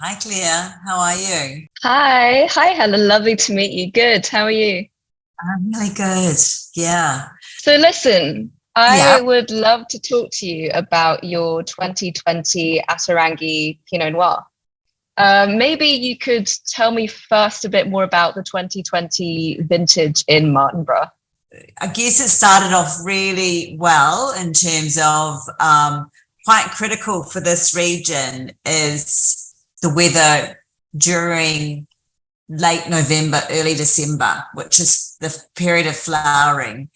Hi, Claire. How are you? Hi, Helen. Lovely to meet you. Good. How are you? I'm really good. Yeah. So, listen, Yeah. I would love to talk to you about your 2020 Ata Rangi Pinot Noir. Maybe you could tell me first a bit more about the 2020 vintage in Martinborough. I guess it started off really well in terms of quite critical for this region is the weather during late November, early December, which is the period of flowering.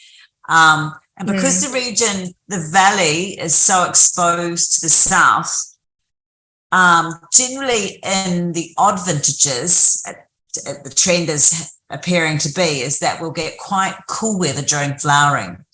And because Mm, the region, the valley is so exposed to the south, generally, in the odd vintages, the trend is appearing to be is that we'll get quite cool weather during flowering.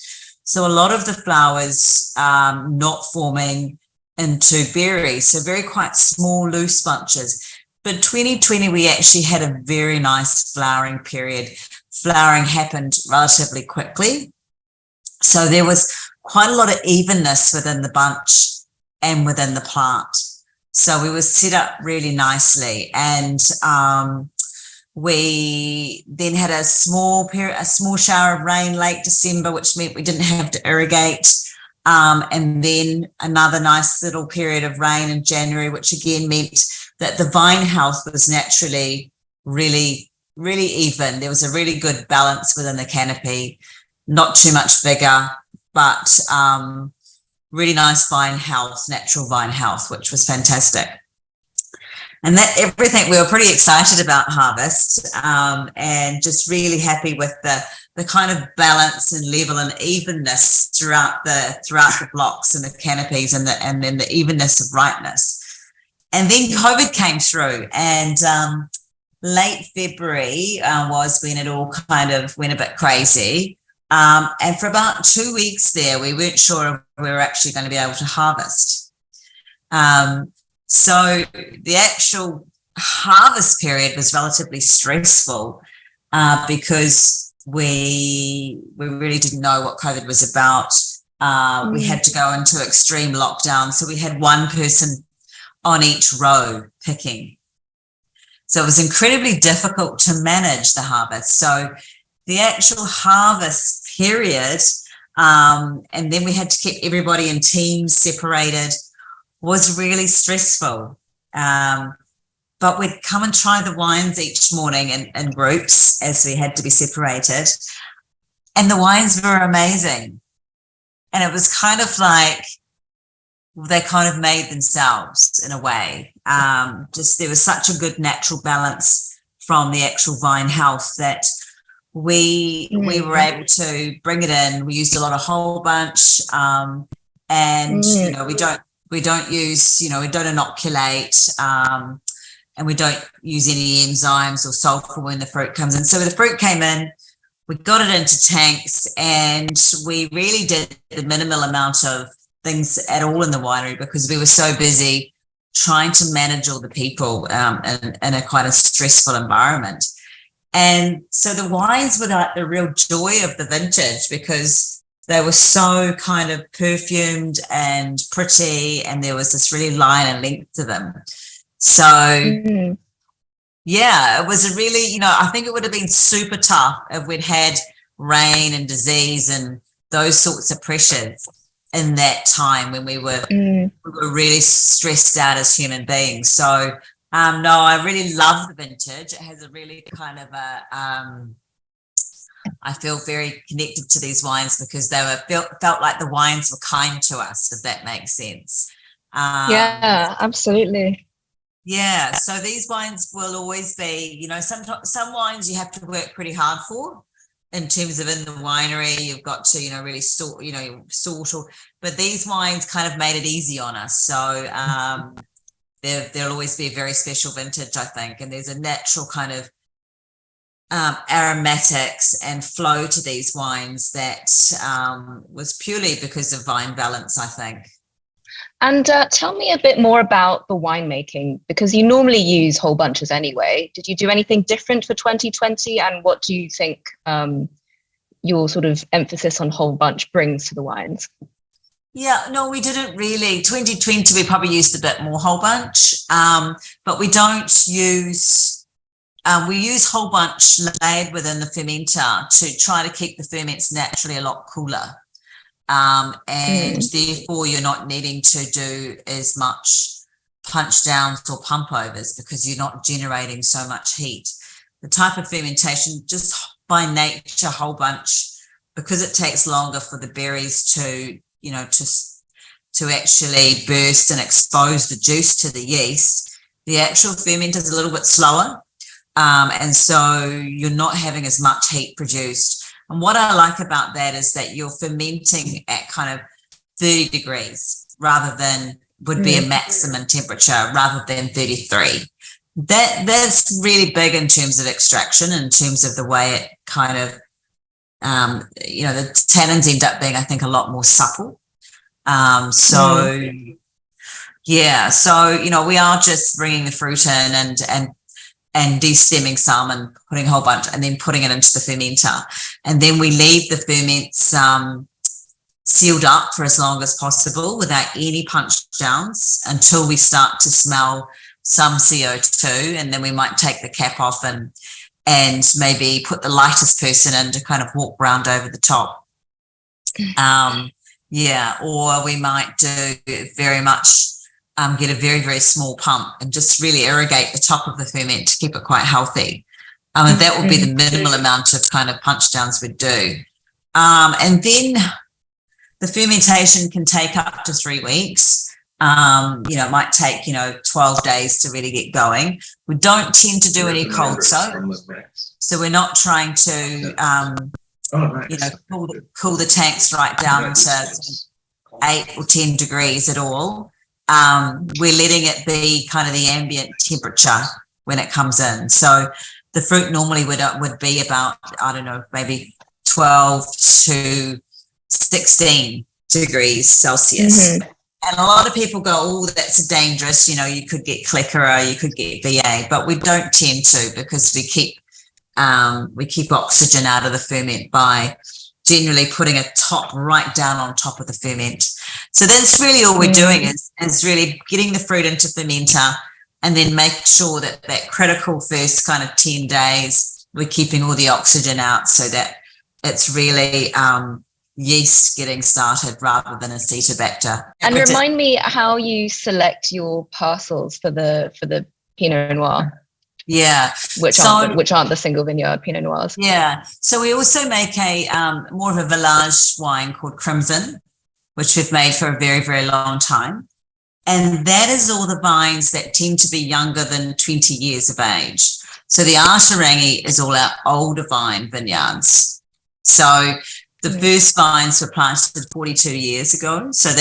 So a lot of the flowers not forming into berries, so very quite small, loose bunches. But 2020, we actually had a very nice flowering period. Flowering happened relatively quickly. So there was quite a lot of evenness within the bunch and within the plant. So we were set up really nicely, and we then had a small shower of rain late December, which meant we didn't have to irrigate. And then another nice little period of rain in January, which again meant that the vine health was naturally really, really even. There was a really good balance within the canopy, not too much bigger, but really nice vine health, natural vine health, which was fantastic. And that everything, we were pretty excited about harvest, and just really happy with the kind of balance and level and evenness throughout the blocks and the canopies, and then the evenness of ripeness. And then COVID came through, and late February was when it all kind of went a bit crazy. And for about 2 weeks there, we weren't sure if we were actually going to be able to harvest. So the actual harvest period was relatively stressful because we really didn't know what COVID was about. We had to go into extreme lockdown. So we had one person on each row picking. So it was incredibly difficult to manage the harvest. So the actual harvest period, and then we had to keep everybody in teams separated, was really stressful. But we'd come and try the wines each morning in groups as we had to be separated. And the wines were amazing. And it was kind of like they kind of made themselves in a way. Just there was such a good natural balance from the actual vine health that we were able to bring it in. We used a lot of whole bunch, and we don't use, we don't inoculate, and we don't use any enzymes or sulfur when the fruit comes in. So the fruit came in, we got it into tanks, and we really did the minimal amount of things at all in the winery because we were so busy trying to manage all the people in a quite a stressful environment. And so the wines were like the real joy of the vintage because they were so kind of perfumed and pretty, and there was this really line and length to them. So yeah, it was a really, I think it would have been super tough if we'd had rain and disease and those sorts of pressures in that time when we were really stressed out as human beings. So no, I really love the vintage. It has a really kind of I feel very connected to these wines because they felt like the wines were kind to us, if that makes sense. Yeah, absolutely. Yeah, so these wines will always be, some wines you have to work pretty hard for in terms of in the winery. You've got to, really sort, but these wines kind of made it easy on us. So there'll always be a very special vintage, I think, and there's a natural kind of aromatics and flow to these wines that was purely because of vine balance, I think. And tell me a bit more about the winemaking, because you normally use whole bunches anyway. Did you do anything different for 2020? And what do you think your sort of emphasis on whole bunch brings to the wines? Yeah, no, we didn't really. 2020, we probably used a bit more whole bunch, but we don't use, we use whole bunch layered within the fermenter to try to keep the ferments naturally a lot cooler. And therefore you're not needing to do as much punch downs or pump overs because you're not generating so much heat. The type of fermentation, just by nature, whole bunch, because it takes longer for the berries to, to actually burst and expose the juice to the yeast, the actual ferment is a little bit slower. And so you're not having as much heat produced. And what I like about that is that you're fermenting at kind of 30 degrees rather than would be a maximum temperature rather than 33. That's really big in terms of extraction, in terms of the way it kind of, the tannins end up being, I think, a lot more supple. So we are just bringing the fruit in and de-stemming some and putting a whole bunch and then putting it into the fermenter. And then we leave the ferments sealed up for as long as possible without any punch downs until we start to smell some CO2. And then we might take the cap off and maybe put the lightest person in to kind of walk round over the top. Or we might do very much get a very, very small pump and just really irrigate the top of the ferment to keep it quite healthy. And that would be the minimal amount of kind of punch downs we'd do. And then the fermentation can take up to 3 weeks. It might take, 12 days to really get going. We don't tend to do any cold soak. So we're not trying to, cool the tanks right down to 8 or 10 degrees at all. We're letting it be kind of the ambient temperature when it comes in. So the fruit normally would be about, I don't know, maybe 12 to 16 degrees Celsius. And a lot of people go, oh, that's dangerous. You could get cholera, you could get VA, but we don't tend to because we keep oxygen out of the ferment by generally putting a top right down on top of the ferment. So that's really all we're doing is really getting the fruit into fermenter and then make sure that critical first kind of 10 days, we're keeping all the oxygen out so that it's really yeast getting started rather than acetobacter. And remind me how you select your parcels for the Pinot Noir. Yeah, which aren't the single vineyard Pinot Noirs. Yeah, so we also make a more of a village wine called Crimson, which we've made for a very, very long time, and that is all the vines that tend to be younger than 20 years of age. So the Ata Rangi is all our older vine vineyards. So the first vines were planted 42 years ago. So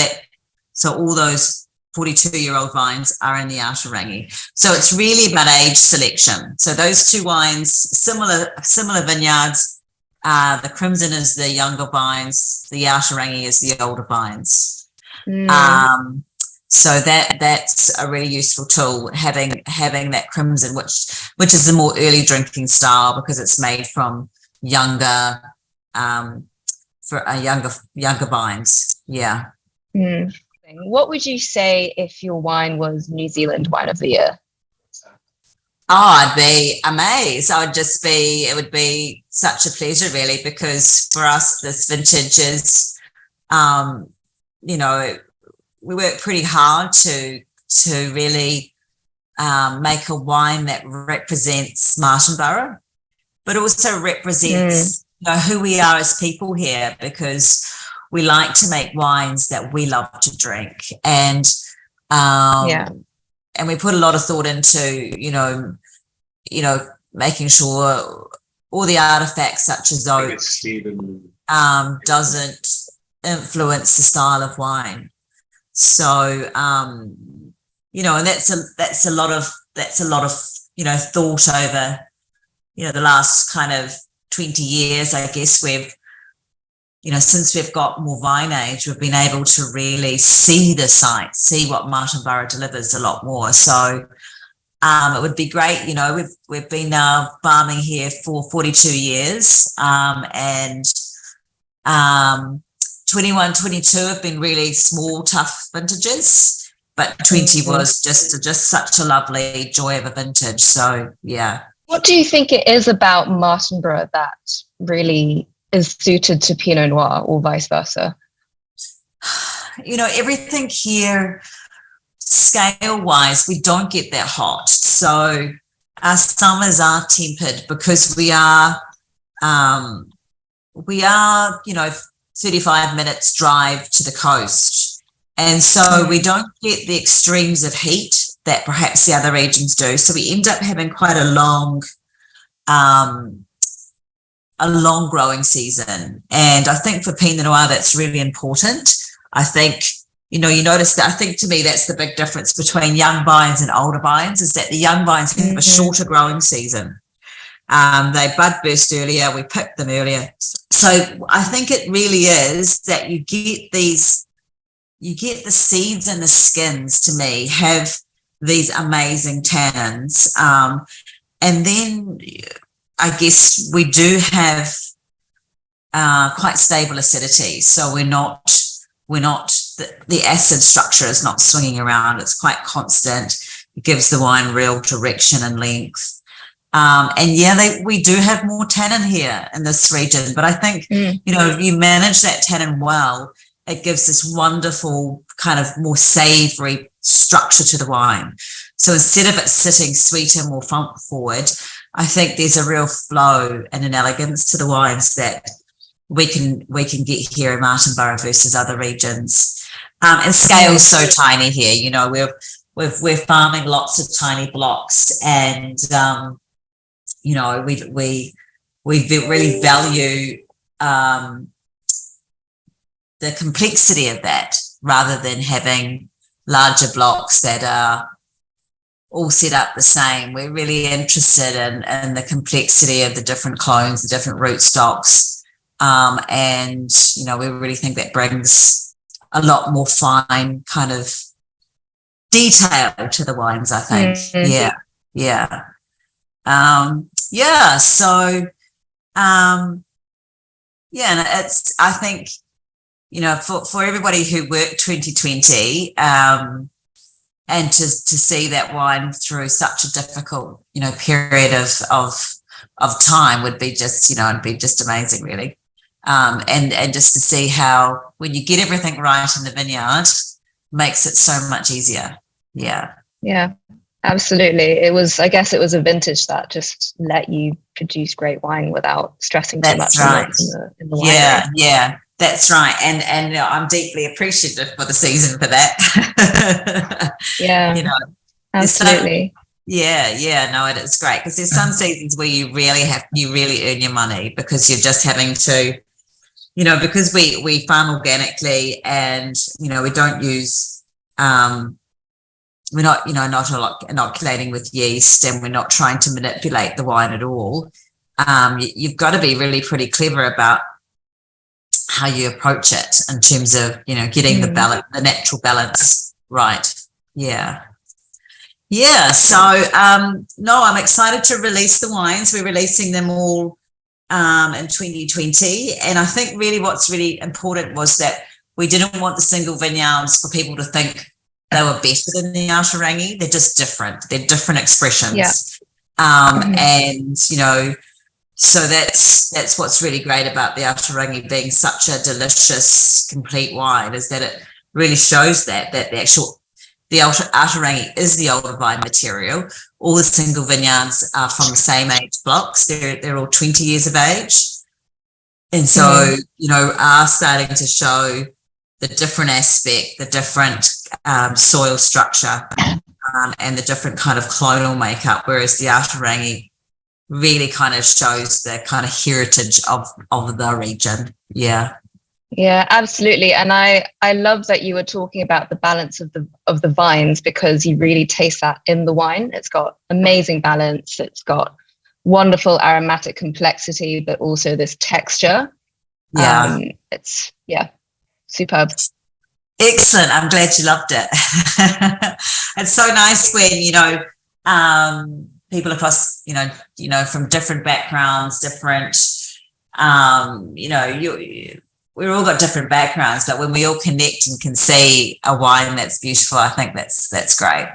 all those 42-year-old vines are in the Ata Rangi. So it's really about age selection. So those two wines, similar vineyards. The Crimson is the younger vines. The Ata Rangi is the older vines. So that's a really useful tool, having that Crimson, which is the more early drinking style because it's made from younger vines. Yeah. What would you say if your wine was New Zealand Wine of the Year? Oh, I'd be amazed. It would be such a pleasure really, because for us, this vintage is, we work pretty hard to really make a wine that represents Martinborough, but also represents who we are as people here, because we like to make wines that we love to drink, and we put a lot of thought into making sure all the artifacts such as oak doesn't influence the style of wine. So and that's a lot of thought over the last kind of 20 years. I guess we've since we've got more vine age, we've been able to really see the site, see what Martinborough delivers a lot more. So it would be great. We've been farming here for 42 years, and 21, 22 have been really small, tough vintages, but 20 was just such a lovely joy of a vintage. So, yeah. What do you think it is about Martinborough that really is suited to Pinot Noir or vice versa? Everything here, scale-wise, we don't get that hot. So our summers are tempered because we are 35 minutes drive to the coast. And so we don't get the extremes of heat that perhaps the other regions do. So we end up having quite a long growing season. And I think for Pinot Noir, that's really important. I think, you notice that, I think to me, that's the big difference between young vines and older vines, is that the young vines have a shorter growing season. They bud burst earlier, we pick them earlier. So I think it really is that you get the seeds and the skins, to me, have these amazing tannins. And then I guess we do have quite stable acidity. So we're not, the acid structure is not swinging around. It's quite constant. It gives the wine real direction and length. We do have more tannin here in this region, but I think, if you manage that tannin well, it gives this wonderful kind of more savory structure to the wine. So instead of it sitting sweeter, more front forward, I think there's a real flow and an elegance to the wines that we can get here in Martinborough versus other regions. And scale's so tiny here. We're farming lots of tiny blocks, and we really value the complexity of that, rather than having larger blocks that are all set up the same. We're really interested in the complexity of the different clones, the different rootstocks. We really think that brings a lot more fine kind of detail to the wines, I think. Yeah. And it's, I think, for everybody who worked 2020, and to see that wine through such a difficult, period of time would be just, it'd be just amazing, really. And just to see how, when you get everything right in the vineyard, makes it so much easier. Yeah. Yeah, absolutely. I guess it was a vintage that just let you produce great wine without stressing too much in the winery. Yeah. That's right. And I'm deeply appreciative for the season for that. Yeah. Absolutely. No, it is great, because there's some seasons where you really earn your money, because you're just having to, because we farm organically, and we don't use we're not inoculating with yeast, and we're not trying to manipulate the wine at all. You've got to be really pretty clever about how you approach it in terms of getting the balance, the natural balance right. So I'm excited to release the wines. We're releasing them all in 2020, and I think really what's really important was that we didn't want the single vineyards for people to think they were better than the Ata Rangi. They're just different. They're different expressions. So that's what's really great about the Ata Rangi being such a delicious, complete wine, is that it really shows that the Ata Rangi is the older vine material. All the single vineyards are from the same age blocks. They're all 20 years of age. And so, are starting to show the different aspect, the different soil structure, and the different kind of clonal makeup, whereas the Ata Rangi really kind of shows the kind of heritage of the region. Yeah, absolutely. And I love that you were talking about the balance of the vines, because you really taste that in the wine. It's got amazing balance. It's got wonderful aromatic complexity, but also this texture. It's superb. Excellent. I'm glad you loved it. It's so nice when, people across, from different backgrounds, different, we're all got different backgrounds, but when we all connect and can see a wine that's beautiful, I think that's great.